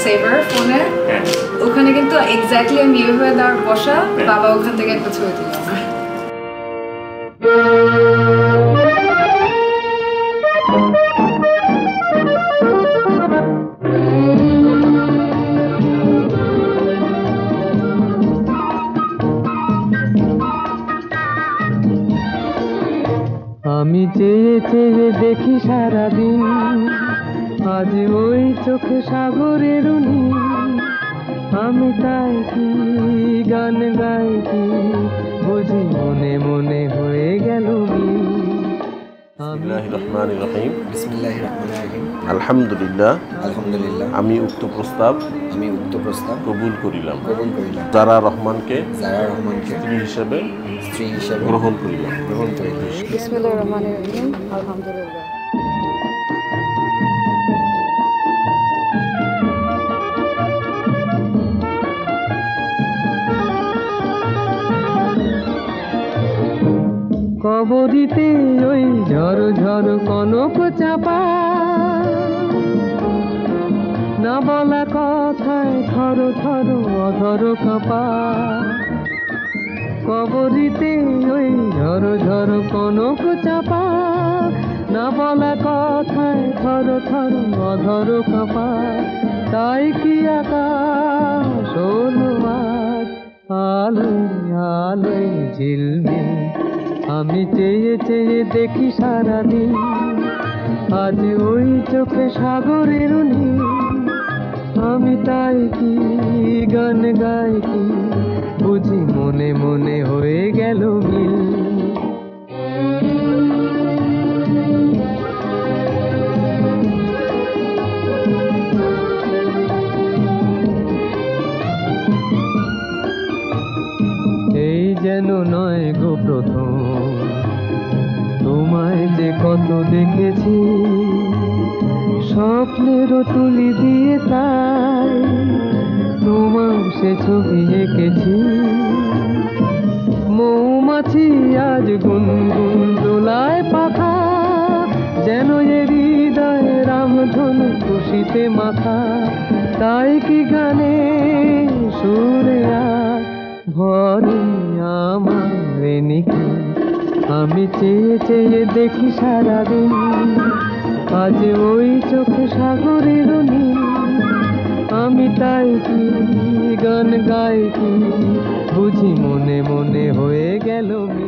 সেভার ফোনে, ওখানে কিন্তু এক্স্যাক্টলি আমি এভাবে দাঁড় বসা, বাবা ওখান থেকে একটা ছবি তুলে আমার। আমি চেয়ে চেয়ে দেখি সারাদিন, আজ ওই চোখে সাগরের নীল। আমি তাই কি গান গাই কি বুঝি মনে মনে হয়ে গেল মিল। বিসমিল্লাহির রহমানির রহিম। বিসমিল্লাহির রহমানির রহিম। আলহামদুলিল্লাহ। আলহামদুলিল্লাহ। আমি উক্ত প্রস্তাব কবুল করিলাম। যারা রহমানকে স্ত্রী হিসেবে গ্রহণ করিলাম। বিসমিল্লাহির রহমানির রহিম। আলহামদুলিল্লাহ। কবরিতে ওই ঝড় ঝড় কনক চাপা, না বলা কথায় থর থর অধর কাঁপা। কবরিতে ওই ঝড় ঝড় কনক চাপা, না বলা কথায় থর থর অধর কাঁপা। তাই কি আকাশ হলো আজ আলোয় আলোয় ঝিলমিল। আমি চেয়ে চেয়ে দেখি সারাদিন, আজ ওই চোখে সাগরের নীল। আমি তাই কি গান গাই কি বুঝি মনে মনে হয়ে গেল মিল। এই যেন নয় গো প্রথম, তোমায় যে কত দেখেছি স্বপ্নেরও তুলি দিয়ে, তাই তোমার সে ছবি এঁকেছি। মৌমাছি আজ গুনগুন দোলায় পাখা, যেন এ হৃদয়ে রামধনু খুশিতে মাথা। তাই কি গানে সুরে আর ভরে আমার নিকি। আমি চেয়ে চেয়ে দেখি সারাদিন, আজ ওই চোখে সাগরের নীল। আমি তাই কি গান গাই কি বুঝি মনে মনে হয়ে গেল মিল।